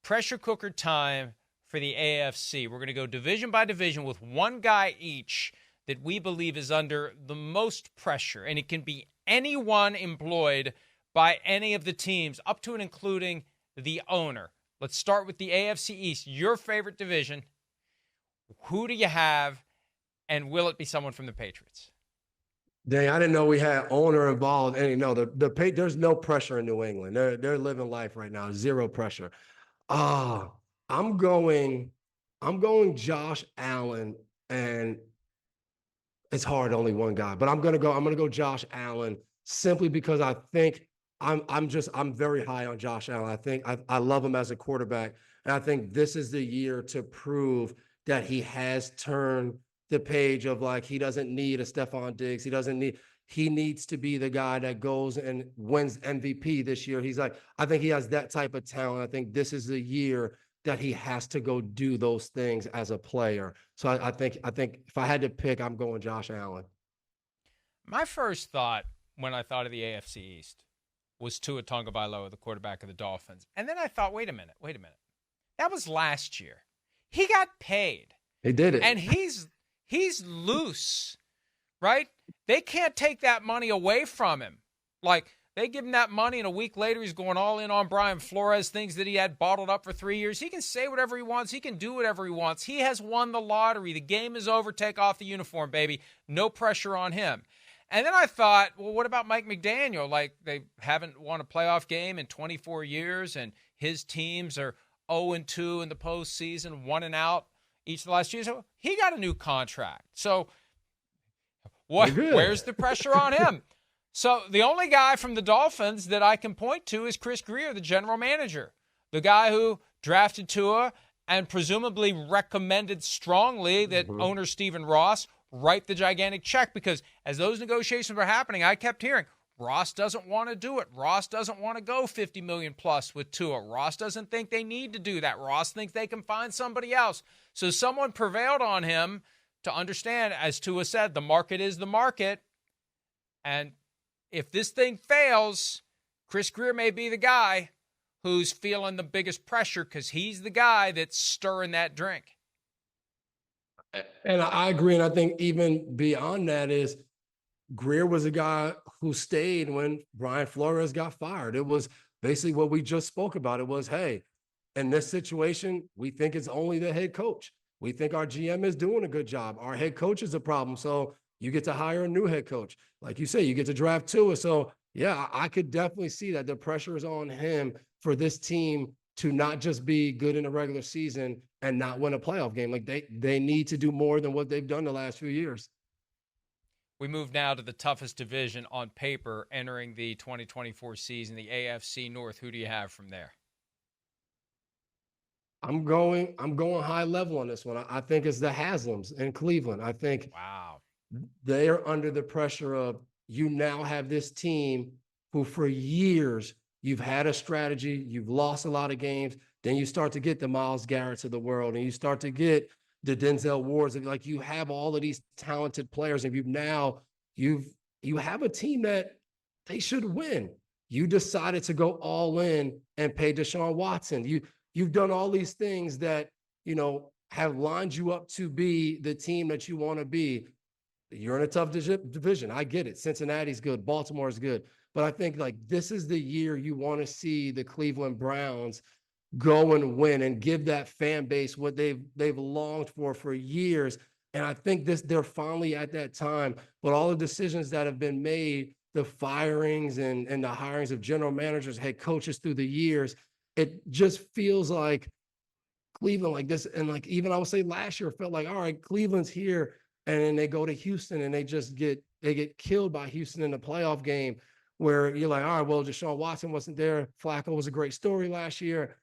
pressure cooker time for the AFC. We're going to go division by division with one guy each that we believe is under the most pressure, and it can be anyone employed by any of the teams, up to and including the owner. Let's start with the AFC East, your favorite division. Who do you have, and will it be someone from the Patriots? Dang, I didn't know we had owner involved. And there's no pressure in New England. They're living life right now, zero pressure. I'm going Josh Allen, and it's hard, only one guy, but I'm gonna go Josh Allen simply because I think I'm very high on Josh Allen. I think I love him as a quarterback, and I think this is the year to prove that he has turned the page of, like, he doesn't need a Stephon Diggs. He needs to be the guy that goes and wins MVP this year. I think he has that type of talent. I think this is the year that he has to go do those things as a player. So I think if I had to pick, I'm going Josh Allen. My first thought when I thought of the AFC East was Tua Tagovailoa, the quarterback of the Dolphins. And then I thought, wait a minute. That was last year. He got paid. He did it. And he's loose, right? They can't take that money away from him. Like, they give him that money, and a week later he's going all in on Brian Flores, things that he had bottled up for 3 years. He can say whatever he wants. He can do whatever he wants. He has won the lottery. The game is over. Take off the uniform, baby. No pressure on him. And then I thought, well, what about Mike McDaniel? Like, they haven't won a playoff game in 24 years, and his teams are 0-2 in the postseason, 1-out each of the last 2 years. So he got a new contract. So where's the pressure on him? So the only guy from the Dolphins that I can point to is Chris Grier, the general manager, the guy who drafted Tua and presumably recommended strongly that owner Stephen Ross write the gigantic check, because as those negotiations were happening, I kept hearing Ross doesn't want to do it. Ross doesn't want to go $50 million plus with Tua. Ross doesn't think they need to do that. Ross thinks they can find somebody else. So someone prevailed on him to understand, as Tua said, the market is the market. And if this thing fails, Chris Grier may be the guy who's feeling the biggest pressure, because he's the guy that's stirring that drink. And I agree. And I think even beyond that is Grier was a guy who stayed when Brian Flores got fired. It was basically what we just spoke about. It was, hey, in this situation, we think it's only the head coach. We think our GM is doing a good job. Our head coach is a problem. So you get to hire a new head coach. Like you say, you get to draft Tua. So yeah, I could definitely see that the pressure is on him for this team to not just be good in the regular season and not win a playoff game. Like they need to do more than what they've done the last few years. We move now to the toughest division on paper entering the 2024 season, the AFC North. Who do you have from there? I'm going high level on this one. I think it's the Haslams in Cleveland. I think they are under the pressure of, you now have this team who for years you've had a strategy, you've lost a lot of games, then you start to get the Myles Garretts of the world, and you start to get the Denzel Wards. Like, you have all of these talented players, and you have a team that they should win. You decided to go all in and pay Deshaun Watson. You've done all these things that, have lined you up to be the team that you want to be. You're in a tough division. I get it. Cincinnati's good. Baltimore's good. But I think, like, this is the year you want to see the Cleveland Browns go and win and give that fan base what they've longed for years. And I think they're finally at that time. But all the decisions that have been made, the firings and the hirings of general managers, head coaches through the years, it just feels like Cleveland, like this. And like, even I would say last year, it felt like, all right, Cleveland's here. And then they go to Houston and they get killed by Houston in the playoff game, where you're like, all right, well, Deshaun Watson wasn't there. Flacco was a great story last year.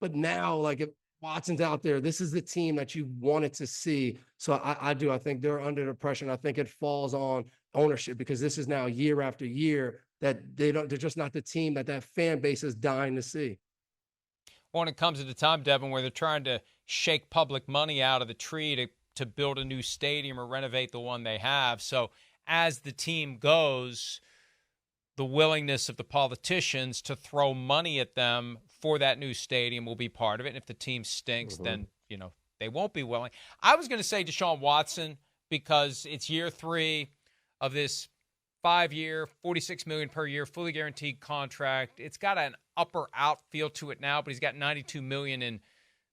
But now, like, if Watson's out there, this is the team that you wanted to see. So I think they're under the pressure. And I think it falls on ownership, because this is now year after year that they're just not the team that fan base is dying to see. When it comes at a time, Devin, where they're trying to shake public money out of the tree to build a new stadium or renovate the one they have. So as the team goes, the willingness of the politicians to throw money at them for that new stadium will be part of it. And if the team stinks, then, they won't be willing. I was going to say Deshaun Watson because it's year 3 of this 5-year, $46 million per year, fully guaranteed contract. It's got an upper out feel to it now, but he's got $92 million in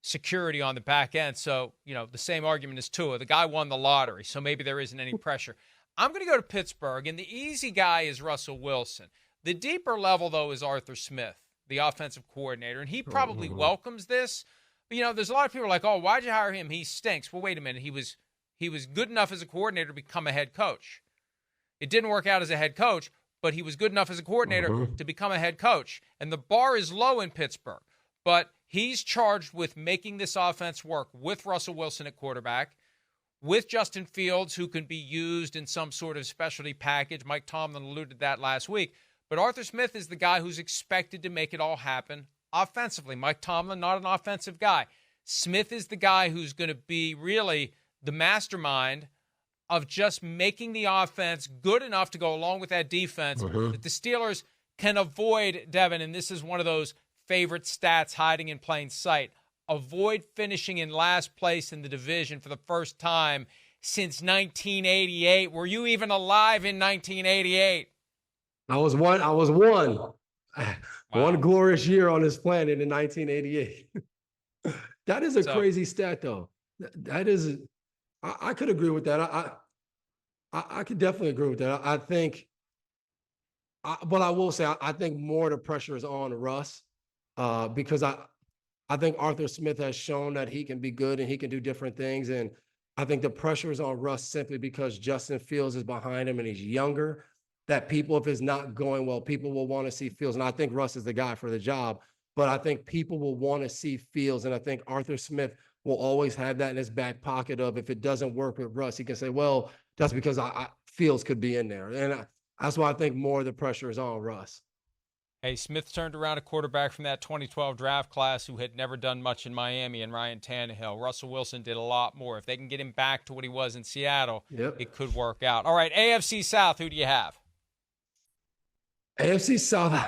security on the back end. So, the same argument as Tua. The guy won the lottery, so maybe there isn't any pressure. I'm going to go to Pittsburgh, and the easy guy is Russell Wilson. The deeper level, though, is Arthur Smith, the offensive coordinator, and he probably welcomes this. But, there's a lot of people like, oh, why'd you hire him? He stinks. Well, wait a minute. He was good enough as a coordinator to become a head coach. It didn't work out as a head coach, but he was good enough as a coordinator to become a head coach. And the bar is low in Pittsburgh. But he's charged with making this offense work with Russell Wilson at quarterback, with Justin Fields, who can be used in some sort of specialty package. Mike Tomlin alluded to that last week. But Arthur Smith is the guy who's expected to make it all happen offensively. Mike Tomlin, not an offensive guy. Smith is the guy who's going to be really the mastermind of just making the offense good enough to go along with that defense that the Steelers can avoid, Devin, and this is one of those favorite stats hiding in plain sight, avoid finishing in last place in the division for the first time since 1988. Were you even alive in 1988? I was one. One glorious year on this planet in 1988. That is a crazy stat, though. That is, I could agree with that. I could definitely agree with that. I think, but I will say, I think more of the pressure is on Russ because I think Arthur Smith has shown that he can be good and he can do different things. And I think the pressure is on Russ simply because Justin Fields is behind him and he's younger. That people, if it's not going well, people will want to see Fields. And I think Russ is the guy for the job, but I think people will want to see Fields. And I think Arthur Smith will always have that in his back pocket of if it doesn't work with Russ, he can say, well, that's because Fields could be in there. And that's why I think more of the pressure is on Russ. Hey, Smith turned around a quarterback from that 2012 draft class who had never done much in Miami and Ryan Tannehill. Russell Wilson did a lot more. If they can get him back to what he was in Seattle, It could work out. All right, AFC South, who do you have? AFC South,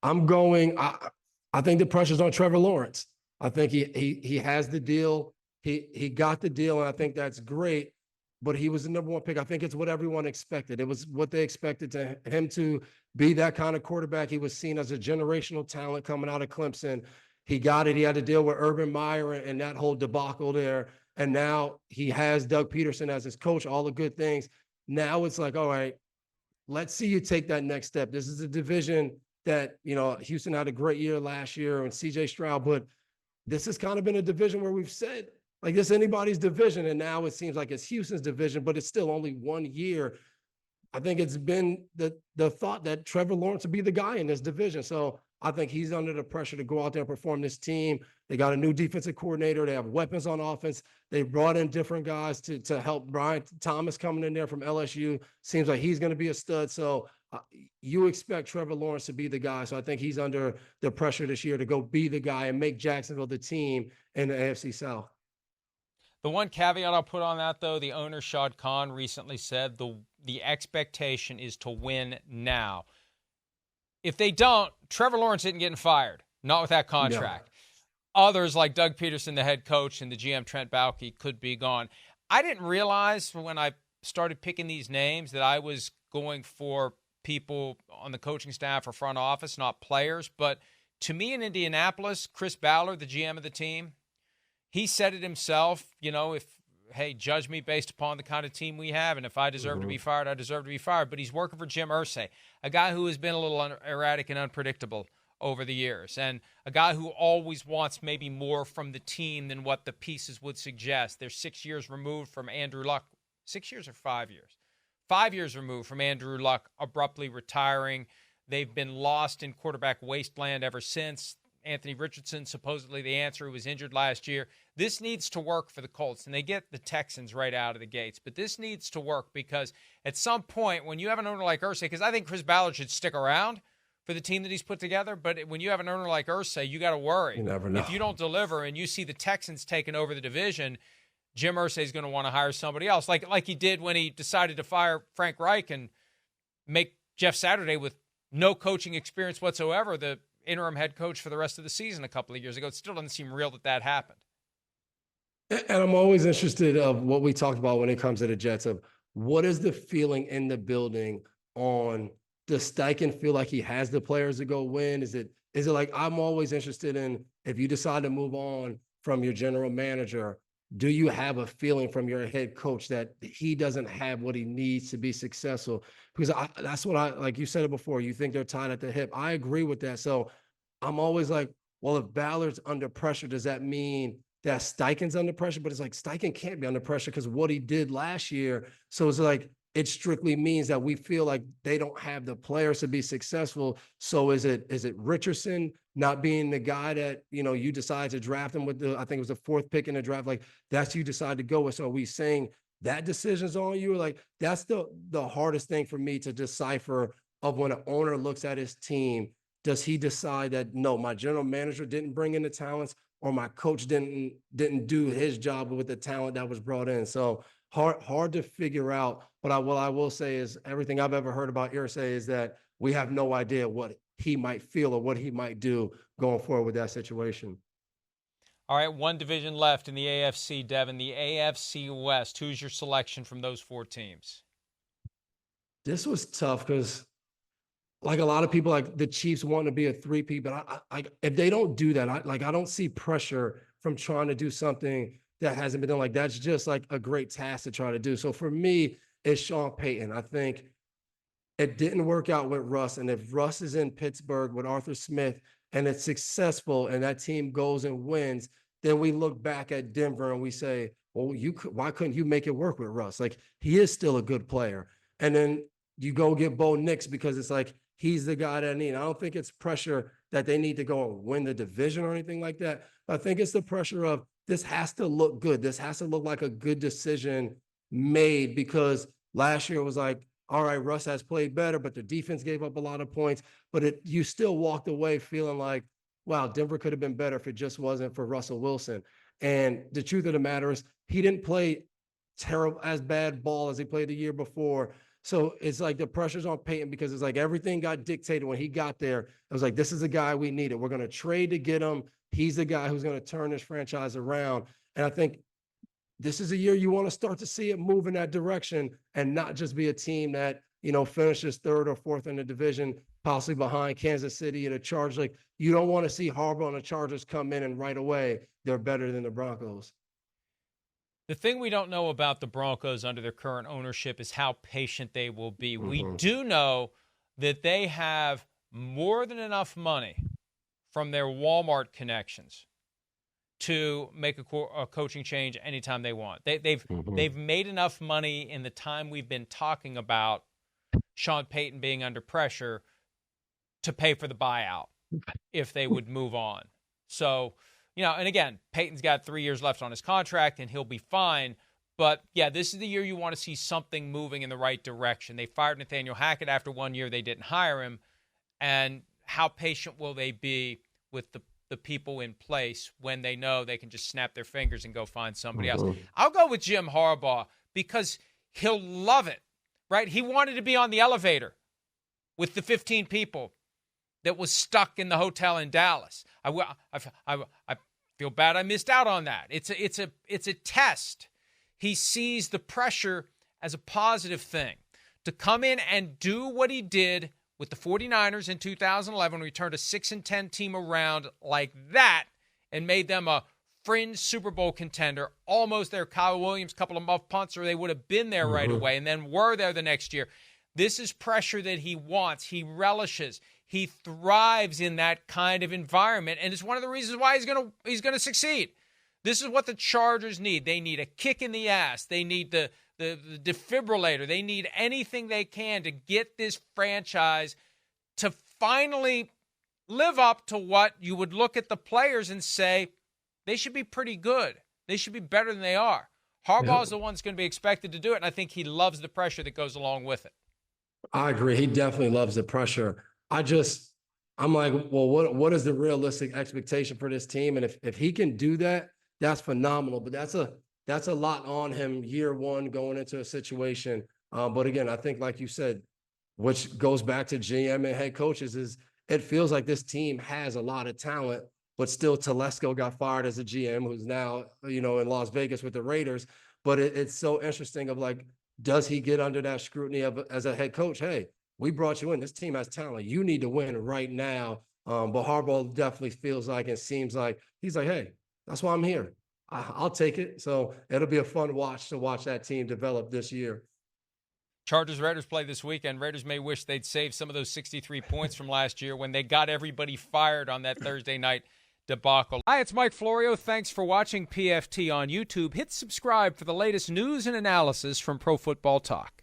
I'm going. I think the pressure's on Trevor Lawrence. I think he has the deal. He got the deal, and I think that's great. But he was the number 1 pick. I think it's what everyone expected. It was what they expected to him to be that kind of quarterback. He was seen as a generational talent coming out of Clemson. He got it. He had to deal with Urban Meyer and that whole debacle there. And now he has Doug Peterson as his coach, all the good things. Now it's like, all right, let's see you take that next step. This is a division that, Houston had a great year last year and CJ Stroud, but this has kind of been a division where we've said, like, this anybody's division, and now it seems like it's Houston's division, but it's still only 1 year. I think it's been the thought that Trevor Lawrence would be the guy in this division. So I think he's under the pressure to go out there and perform this team. They got a new defensive coordinator. They have weapons on offense. They brought in different guys to help. Brian Thomas coming in there from LSU. Seems like he's going to be a stud. So you expect Trevor Lawrence to be the guy. So I think he's under the pressure this year to go be the guy and make Jacksonville the team in the AFC South. The one caveat I'll put on that, though, the owner, Shad Khan, recently said the expectation is to win now. If they don't, Trevor Lawrence isn't getting fired, not with that contract. No. Others, like Doug Peterson, the head coach, and the GM, Trent Baalke, could be gone. I didn't realize when I started picking these names that I was going for people on the coaching staff or front office, not players. But to me in Indianapolis, Chris Ballard, the GM of the team, he said it himself, judge me based upon the kind of team we have, and if I deserve to be fired, I deserve to be fired. But he's working for Jim Irsay, a guy who has been a little erratic and unpredictable over the years, and a guy who always wants maybe more from the team than what the pieces would suggest. They're 6 years removed from Andrew Luck. 6 years or 5 years? 5 years removed from Andrew Luck abruptly retiring. They've been lost in quarterback wasteland ever since. Anthony Richardson, supposedly the answer, who was injured last year. This needs to work for the Colts, and they get the Texans right out of the gates. But this needs to work because at some point when you have an owner like Irsay, because I think Chris Ballard should stick around for the team that he's put together, but when you have an owner like Irsay, you got to worry. You never know. If you don't deliver and you see the Texans taking over the division, Jim Irsay is going to want to hire somebody else, like he did when he decided to fire Frank Reich and make Jeff Saturday with no coaching experience whatsoever interim head coach for the rest of the season a couple of years ago. It still doesn't seem real that happened. And I'm always interested of what we talked about when it comes to the Jets of what is the feeling in the building on, does Steichen feel like he has the players to go win? Is it like, I'm always interested in, if you decide to move on from your general manager, do you have a feeling from your head coach that he doesn't have what he needs to be successful? Because that's what like you said it before, you think they're tied at the hip. I agree with that. So I'm always like, well, if Ballard's under pressure, does that mean that Steichen's under pressure? But it's like, Steichen can't be under pressure because what he did last year. So it's like, it strictly means that we feel like they don't have the players to be successful. So is it Richardson not being the guy that, you decide to draft him with I think it was the 4th pick in the draft, like that's who you decide to go with. So are we saying that decision's on you? Like that's the hardest thing for me to decipher of when an owner looks at his team. Does he decide that, no, my general manager didn't bring in the talents, or my coach didn't do his job with the talent that was brought in? So hard to figure out. But what I will say is everything I've ever heard about Irsay is that we have no idea what he might feel or what he might do going forward with that situation. All right, one division left in the AFC, Devin, the AFC West. Who's your selection from those 4 teams? This was tough because, like, a lot of people, like the Chiefs want to be a 3-peat, but I if they don't do that, I don't see pressure from trying to do something that hasn't been done. Like that's just like a great task to try to do. So for me, it's Sean Payton. I think it didn't work out with Russ, and if Russ is in Pittsburgh with Arthur Smith and it's successful and that team goes and wins, then we look back at Denver and we say, well, why couldn't you make it work with Russ? Like he is still a good player. And then you go get Bo Nix because it's like he's the guy that I need. I don't think it's pressure that they need to go and win the division or anything like that. I think it's the pressure of, this has to look good. This has to look like a good decision made, because last year it was like, all right, Russ has played better, but the defense gave up a lot of points. But you still walked away feeling like, wow, Denver could have been better if it just wasn't for Russell Wilson. And the truth of the matter is, he didn't play as bad ball as he played the year before. So it's like the pressure's on Peyton, because it's like everything got dictated when he got there. It was like, this is the guy we needed. We're going to trade to get him. He's the guy who's going to turn this franchise around. And I think this is a year you want to start to see it move in that direction and not just be a team that, finishes 3rd or 4th in the division, possibly behind Kansas City and the Chargers. Like, you don't want to see Harbaugh and the Chargers come in and right away they're better than the Broncos. The thing we don't know about the Broncos under their current ownership is how patient they will be. Mm-hmm. We do know that they have more than enough money from their Walmart connections to make a coaching change anytime they want. They've made enough money in the time we've been talking about Sean Payton being under pressure to pay for the buyout if they would move on. So, and again, Payton's got 3 years left on his contract and he'll be fine. But yeah, this is the year you want to see something moving in the right direction. They fired Nathaniel Hackett after 1 year. They didn't hire him. And how patient will they be with the people in place when they know they can just snap their fingers and go find somebody else? I'll go with Jim Harbaugh because he'll love it, right? He wanted to be on the elevator with the 15 people that was stuck in the hotel in Dallas. I feel bad I missed out on that. It's a test. He sees the pressure as a positive thing. To come in and do what he did with the 49ers in 2011, we turned a 6-10 team around like that and made them a fringe Super Bowl contender, almost there. Kyle Williams, couple of muff punts, or they would have been there right away, and then were there the next year. This is pressure that he wants. He relishes. He thrives in that kind of environment, and it's one of the reasons why he's gonna succeed. This is what the Chargers need. They need a kick in the ass. They need the defibrillator. They need anything they can to get this franchise to finally live up to what you would look at the players and say they should be pretty good. They should be better than they are. Harbaugh is the one that's going to be expected to do it, and I think he loves the pressure that goes along with it. I agree. He definitely loves the pressure. I'm like, well, what is the realistic expectation for this team? And if he can do that, that's phenomenal. But that's a lot on him year one going into a situation. But again, I think, like you said, which goes back to GM and head coaches, is it feels like this team has a lot of talent, but still Telesco got fired as a GM, who's now, in Las Vegas with the Raiders. But it's so interesting of like, does he get under that scrutiny as a head coach? Hey, we brought you in. This team has talent. You need to win right now. But Harbaugh definitely feels like and seems like he's like, hey, that's why I'm here. I'll take it. So it'll be a fun watch to watch that team develop this year. Chargers-Raiders play this weekend. Raiders may wish they'd saved some of those 63 points from last year when they got everybody fired on that Thursday night debacle. Hi, it's Mike Florio. Thanks for watching PFT on YouTube. Hit subscribe for the latest news and analysis from Pro Football Talk.